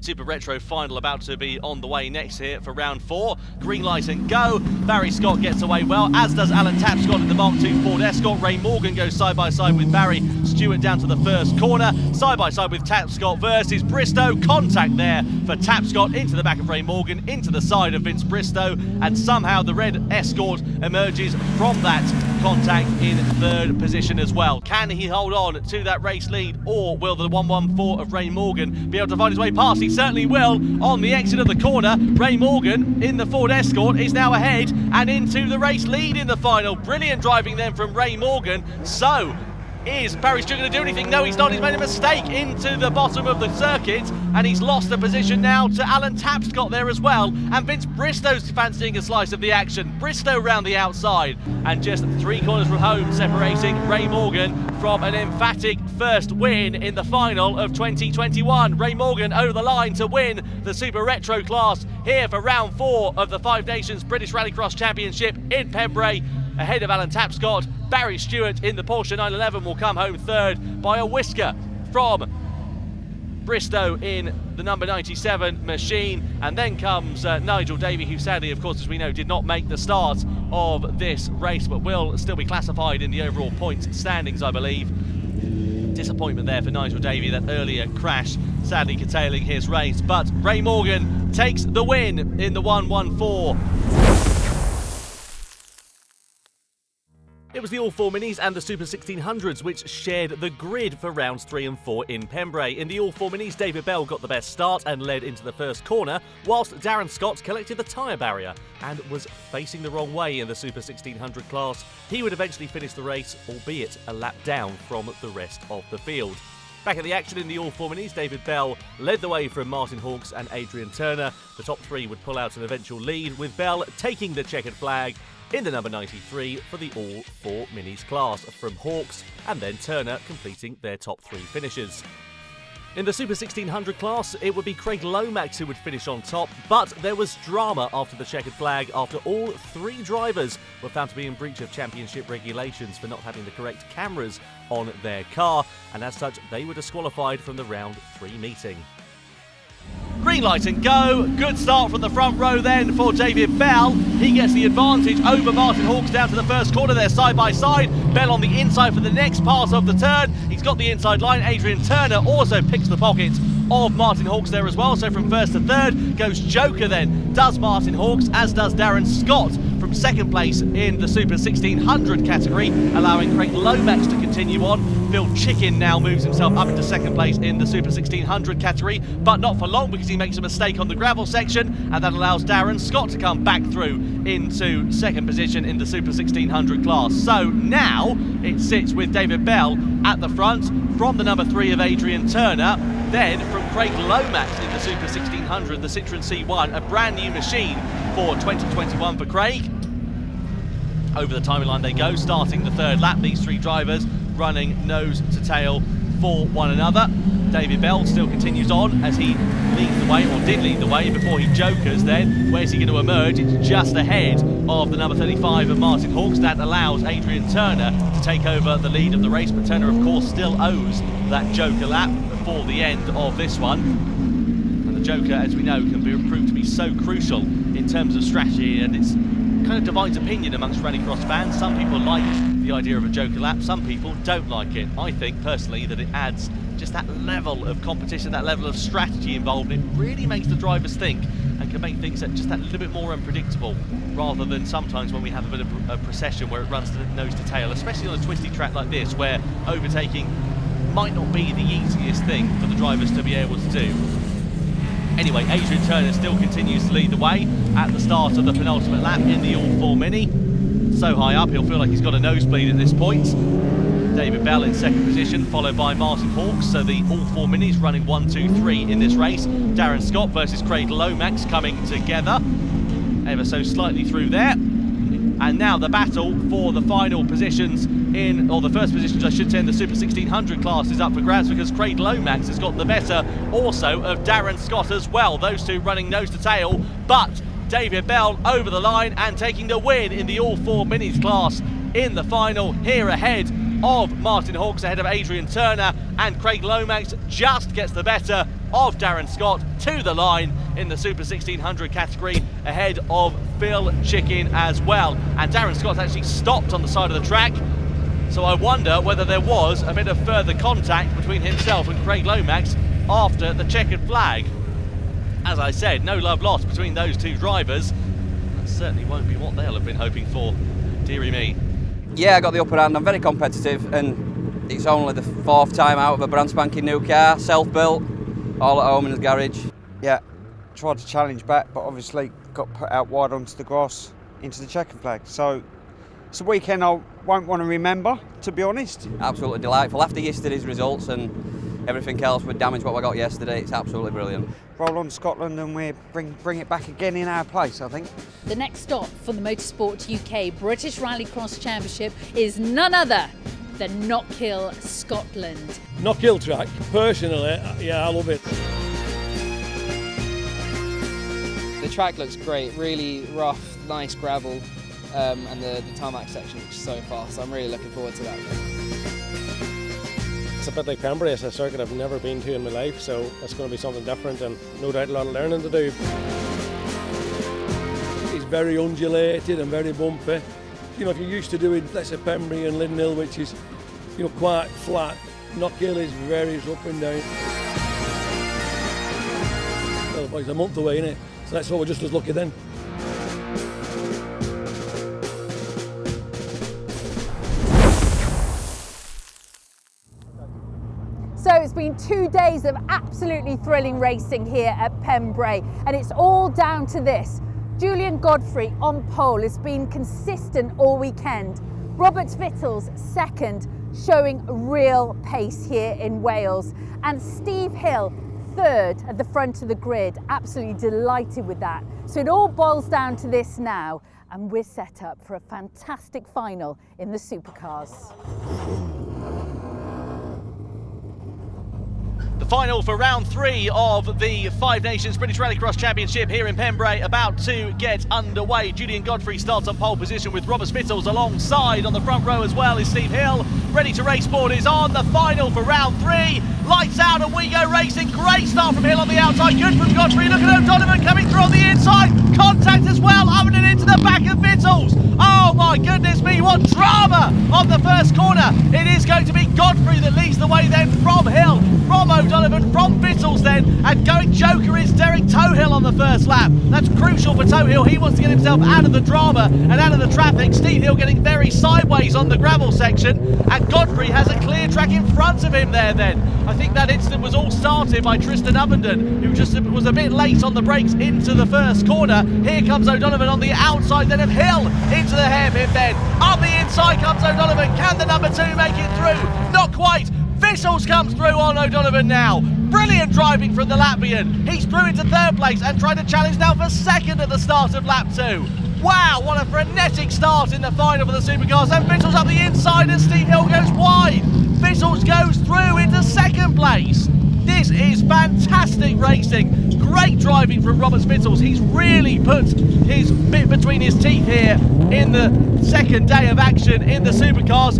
Super Retro final about to be on the way next here for round 4. Green light and go. Barry Scott gets away well, as does Alan Tapscott in the Mark II Ford Escort. Ray Morgan goes side by side with Barry Stewart down to the first corner. Side by side with Tapscott versus Bristow. Contact there for Tapscott into the back of Ray Morgan, into the side of Vince Bristow, and somehow the red Escort emerges from that contact in 3rd position as well. Can he hold on to that race lead, or will the 114 of Ray Morgan be able to find his way past? He certainly will on the exit of the corner. Ray Morgan in the Ford Escort is now ahead and into the race lead in the final. Brilliant driving then from Ray Morgan. So is Barry Stewart going to do anything? No, he's not. He's made a mistake into the bottom of the circuit, and he's lost the position now to Alan Tapscott there as well. And Vince Bristow's fancying a slice of the action. Bristow round the outside, and just 3 corners from home separating Ray Morgan from an emphatic first win in the final of 2021. Ray Morgan over the line to win the Super Retro class here for round 4 of the 5 Nations British Rallycross Championship in Pembrey, ahead of Alan Tapscott. Barry Stewart in the Porsche 911 will come home 3rd by a whisker from Bristow in the number 97 machine, and then comes Nigel Davey, who sadly, of course, as we know, did not make the start of this race, but will still be classified in the overall points standings, I believe. Disappointment there for Nigel Davey, that earlier crash sadly curtailing his race, but Ray Morgan takes the win in the 114. It was the All 4 Minis and the Super 1600s which shared the grid for rounds 3 and 4 in Pembrey. In the All 4 Minis, David Bell got the best start and led into the first corner, whilst Darren Scott collected the tyre barrier and was facing the wrong way in the Super 1600 class. He would eventually finish the race, albeit a lap down from the rest of the field. Back at the action in the All 4 Minis, David Bell led the way from Martin Hawkes and Adrian Turner. The top 3 would pull out an eventual lead, with Bell taking the checkered flag in the number 93 for the All 4 Minis class from Hawkes, and then Turner completing their top 3 finishes. In the Super 1600 class, it would be Craig Lomax who would finish on top, but there was drama after the checkered flag after all 3 drivers were found to be in breach of championship regulations for not having the correct cameras on their car, and as such they were disqualified from the round 3 meeting. Green light and go. Good start from the front row then for David Bell. He gets the advantage over Martin Hawkes down to the first corner there, side by side. Bell on the inside for the next part of the turn. He's got the inside line. Adrian Turner also picks the pocket of Martin Hawkes there as well. So from first to third goes Joker then. Does Martin Hawkes, as does Darren Scott from second place in the Super 1600 category, allowing Craig Lomax to continue on. Phil Chicken now moves himself up into second place in the Super 1600 category, but not for long because he makes a mistake on the gravel section, and that allows Darren Scott to come back through into second position in the Super 1600 class. So now it sits with David Bell at the front from the number 3 of Adrian Turner, then from Craig Lomax in the Super 1600, the Citroen C1, a brand new machine for 2021 for Craig. Over the timing line they go, starting the third lap, these three drivers running nose to tail for one another. David Bell still continues on as he leads the way, or did lead the way before he jokers then. Where's he going to emerge? It's just ahead of the number 35 of Martin Hawks. That allows Adrian Turner to take over the lead of the race, but Turner of course still owes that joker lap before the end of this one. And the joker, as we know, can prove to be so crucial in terms of strategy, and it's kind of divides opinion amongst Rallycross fans. Some people like the idea of a joker lap, some people don't like it. I think personally that it adds just that level of competition, that level of strategy involved. It really makes the drivers think and can make things just that little bit more unpredictable, rather than sometimes when we have a bit of a procession where it runs nose to tail, especially on a twisty track like this where overtaking might not be the easiest thing for the drivers to be able to do. Anyway, Adrian Turner still continues to lead the way at the start of the penultimate lap in the All-4 Mini. So high up, he'll feel like he's got a nosebleed at this point. David Bell in second position, followed by Martin Hawks. So the All-4 Minis running 1, 2, 3 in this race. Darren Scott versus Craig Lomax coming together ever so slightly through there. And now the battle for the final positions or the first positions I should say in the Super 1600 class is up for grabs, because Craig Lomax has got the better also of Darren Scott as well. Those two running nose to tail, but David Bell over the line and taking the win in the All-4 Minis class in the final here ahead of Martin Hawks, ahead of Adrian Turner, and Craig Lomax just gets the better of Darren Scott to the line in the Super 1600 category, ahead of Phil Chicken as well. And Darren Scott's actually stopped on the side of the track, so I wonder whether there was a bit of further contact between himself and Craig Lomax after the checkered flag. As I said, no love lost between those two drivers. That certainly won't be what they'll have been hoping for, dearie me. Yeah, I got the upper hand. I'm very competitive, and it's only the fourth time out of a brand spanking new car, self-built, all at home in the garage. Yeah, tried to challenge back, but obviously got put out wide onto the grass into the checkered flag. So it's a weekend I won't want to remember, to be honest. Absolutely delightful. After yesterday's results and everything else with damage what we got yesterday, it's absolutely brilliant. Roll on Scotland and we bring it back again in our place, I think. The next stop for the Motorsport UK British Rallycross Championship is none other than Knockhill, Scotland. Knockhill track, personally, yeah, I love it. The track looks great, really rough, nice gravel, and the tarmac section is so fast. So I'm really looking forward to that. It's a bit like Pembrey. It's a circuit I've never been to in my life, so it's going to be something different and no doubt a lot of learning to do. It's very undulated and very bumpy. You know, if you're used to doing, let's say, Pembrey and Lydden Hill, which is, you know, quite flat, Knockhill is very up and down. Well, it's a month away, innit? So that's why we're just as lucky then. So it's been 2 days of absolutely thrilling racing here at Pembrey, and it's all down to this. Julian Godfrey on pole has been consistent all weekend. Robert Vittles second, showing real pace here in Wales. And Steve Hill third at the front of the grid. Absolutely delighted with that. So it all boils down to this now, and we're set up for a fantastic final in the Supercars. The final for round 3 of the Five Nations British Rallycross Championship here in Pembrey about to get underway. Julian Godfrey starts on pole position with Robert Spittles alongside. On the front row as well is Steve Hill. Ready to race board is on. The final for round 3. Lights out and we go racing. Great start from Hill on the outside. Good from Godfrey. Look at O'Donovan coming through on the inside. Contact as well. Up and into the back of Vittles. Oh my goodness me, what drama on the first corner. It is going to be Godfrey that leads the way then from Hill, from O'Donovan, from Vittles. Vittles then, and going joker is Derek Tohill on the first lap. That's crucial for Tohill. He wants to get himself out of the drama and out of the traffic. Steve Hill getting very sideways on the gravel section, and Godfrey has a clear track in front of him there then. I think that incident was all started by Tristan Ovenden, who just was a bit late on the brakes into the first corner. Here comes O'Donovan on the outside then of Hill into the hairpin bend. Up the inside comes O'Donovan. Can the number 2 make it through? Not quite. Vittles comes through on O'Donovan now. Brilliant driving from the Latvian. He's through into third place and trying to challenge now for second at the start of lap 2. Wow, what a frenetic start in the final for the Supercars. And Vittles up the inside as Steve Hill goes wide. Vittles goes through into second place. This is fantastic racing. Great driving from Robert Vittles. He's really put his bit between his teeth here in the second day of action in the Supercars.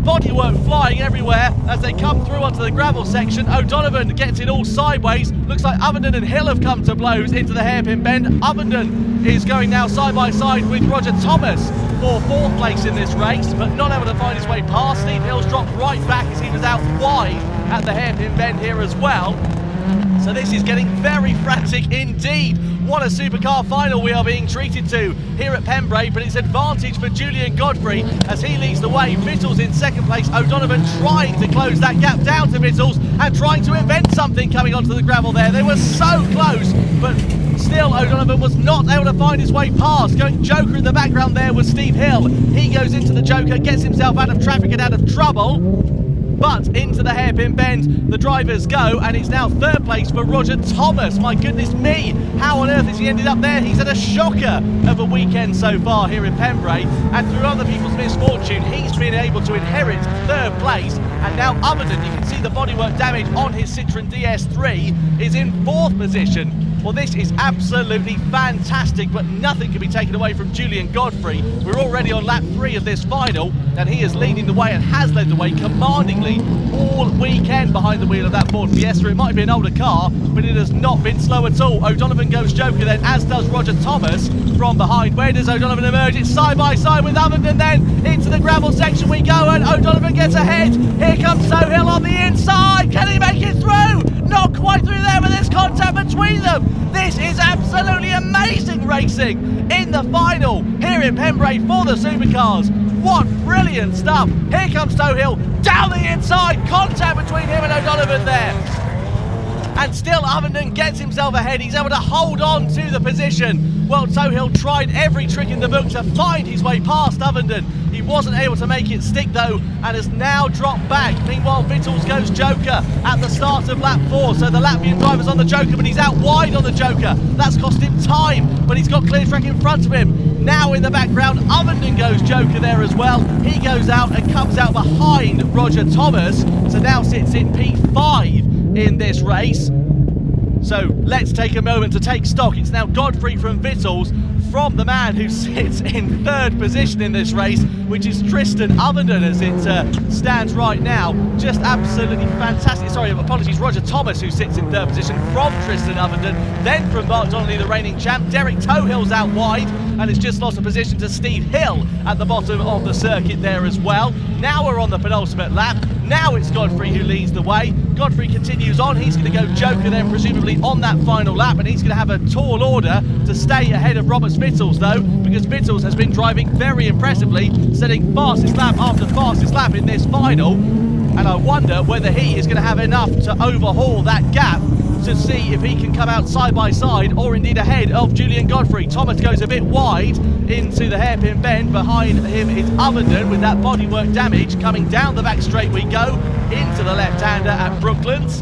Bodywork flying everywhere as they come through onto the gravel section. O'Donovan gets it all sideways. Looks like Ovenden and Hill have come to blows into the hairpin bend. Ovenden is going now side by side with Roger Thomas for fourth place in this race, but not able to find his way past. Steve Hill's dropped right back as he was out wide at the hairpin bend here as well. So this is getting very frantic indeed. What a supercar final we are being treated to here at Pembrey, but it's advantage for Julian Godfrey as he leads the way. Vittles in second place. O'Donovan trying to close that gap down to Vittles and trying to invent something coming onto the gravel there. They were so close, but still O'Donovan was not able to find his way past. Going joker in the background there was Steve Hill. He goes into the joker, gets himself out of traffic and out of trouble. But into the hairpin bend the drivers go, and it's now third place for Roger Thomas. My goodness me, how on earth has he ended up there? He's had a shocker of a weekend so far here in Pembrey, and through other people's misfortune he's been able to inherit third place. And now Ovenden, you can see the bodywork damage on his Citroen DS3, is in fourth position. Well, this is absolutely fantastic, but nothing can be taken away from Julian Godfrey. We're already on lap 3 of this final, and he is leading the way and has led the way commandingly all weekend behind the wheel of that Ford Fiesta. It might be an older car, but it has not been slow at all. O'Donovan goes joker then, as does Roger Thomas from behind. Where does O'Donovan emerge? It's side by side with Ovenden then. Into the gravel section we go, and O'Donovan gets ahead. Here comes Tohill on the inside. Can he make it through? Not quite through there, but there's contact between them. This is absolutely amazing racing in the final here in Pembrey for the Supercars. What brilliant stuff. Here comes Tohill down the inside. Contact between him and O'Donovan there. And still Ovenden gets himself ahead. He's able to hold on to the position. Well, Tohill tried every trick in the book to find his way past Ovenden. He wasn't able to make it stick though, and has now dropped back. Meanwhile, Vittles goes joker at the start of lap 4. So the Latvian driver's on the joker, but he's out wide on the joker. That's cost him time, but he's got clear track in front of him. Now in the background, Ovenden goes joker there as well. He goes out and comes out behind Roger Thomas. So now sits in P5 in this race. So let's take a moment to take stock. It's now Godfrey from Vittles, from the man who sits in third position in this race, which is Tristan Ovenden as it stands right now. Just absolutely fantastic. Sorry, apologies, Roger Thomas, who sits in third position from Tristan Ovenden. Then from Mark Donnelly, the reigning champ. Derek Tohill's out wide and has just lost a position to Steve Hill at the bottom of the circuit there as well. Now we're on the penultimate lap. Now it's Godfrey who leads the way. Godfrey continues on. He's going to go joker then, presumably on that final lap, and he's going to have a tall order to stay ahead of Robert Vittles though, because Vittles has been driving very impressively, setting fastest lap after fastest lap in this final, and I wonder whether he is going to have enough to overhaul that gap to see if he can come out side by side or indeed ahead of Julian Godfrey. Thomas goes a bit wide into the hairpin bend. Behind him is Ovenden with that bodywork damage. Coming down the back straight we go into the left-hander at Brooklands.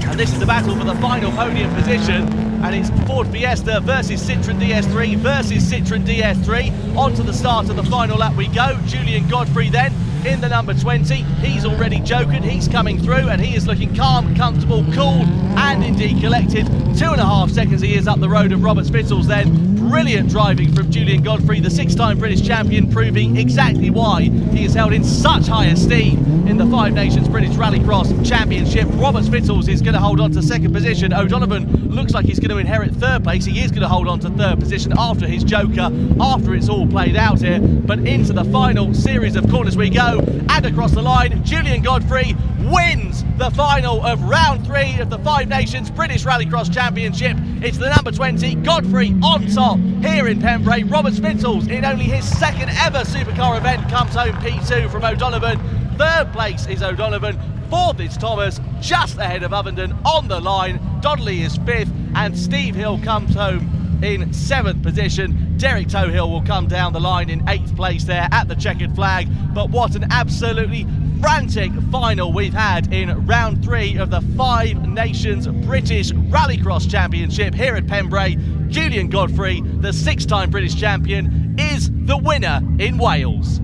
And this is the battle for the final podium position. And it's Ford Fiesta versus Citroen DS3 versus Citroen DS3. On to the start of the final lap we go. Julian Godfrey then in the number 20. He's already jokered, he's coming through, and he is looking calm, comfortable, cool, and indeed collected. 2.5 seconds he is up the road of Robert Vittles then. Brilliant driving from Julian Godfrey, the 6-time British champion, proving exactly why he is held in such high esteem in the Five Nations British Rallycross Championship. Robert Vittles is going to hold on to second position. O'Donovan looks like he's going to inherit third place. He is going to hold on to third position after his joker, after it's all played out here. But into the final series of corners we go, and across the line, Julian Godfrey wins the final of round 3 of the Five Nations British Rallycross Championship. It's the number 20, Godfrey, on top here in Pembrey. Robert Spittles, in only his second ever Supercar event, comes home P2 from O'Donovan. Third place is O'Donovan. Fourth is Thomas, just ahead of Ovenden on the line. Donnelly is 5th, and Steve Hill comes home in 7th position. Derek Toehill will come down the line in 8th place there at the checkered flag. But what an absolutely frantic final we've had in round 3 of the Five Nations British Rallycross Championship here at Pembrey. Julian Godfrey, the 6-time British champion, is the winner in Wales.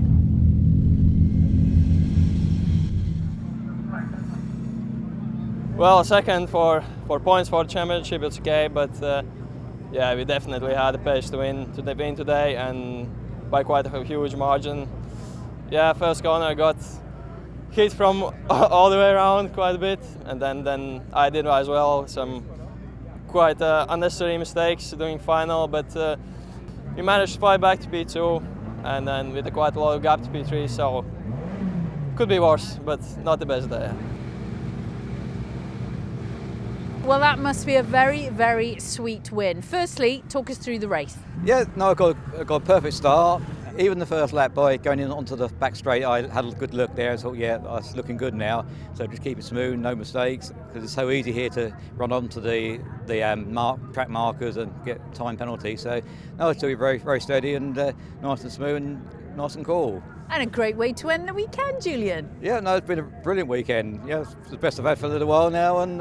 Well, second for points for the championship, it's okay, but yeah, we definitely had the pace to win today, and by quite a huge margin. Yeah, first corner I got hit from all the way around quite a bit, and then I did as well some quite unnecessary mistakes doing final, but we managed to fight back to P2, and then with quite a lot of gap to P3, so could be worse, but not the best day. Well, that must be a very, very sweet win. Firstly, talk us through the race. Yeah, no, I got a perfect start. Even the first lap, by going in onto the back straight, I had a good look there. I thought, yeah, that's looking good now. So just keep it smooth, no mistakes, because it's so easy here to run onto the track markers and get time penalties. So no, it's still very, very steady and nice and smooth and nice and cool. And a great way to end the weekend, Julian. Yeah, no, it's been a brilliant weekend. Yeah, it's the best I've had for a little while now, and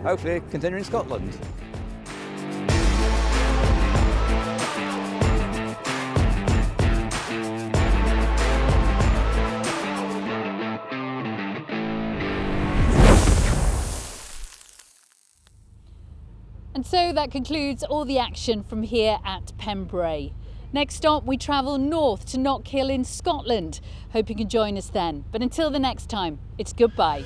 hopefully continue in Scotland. And so that concludes all the action from here at Pembrey. Next stop, we travel north to Knockhill in Scotland. Hope you can join us then. But until the next time, it's goodbye.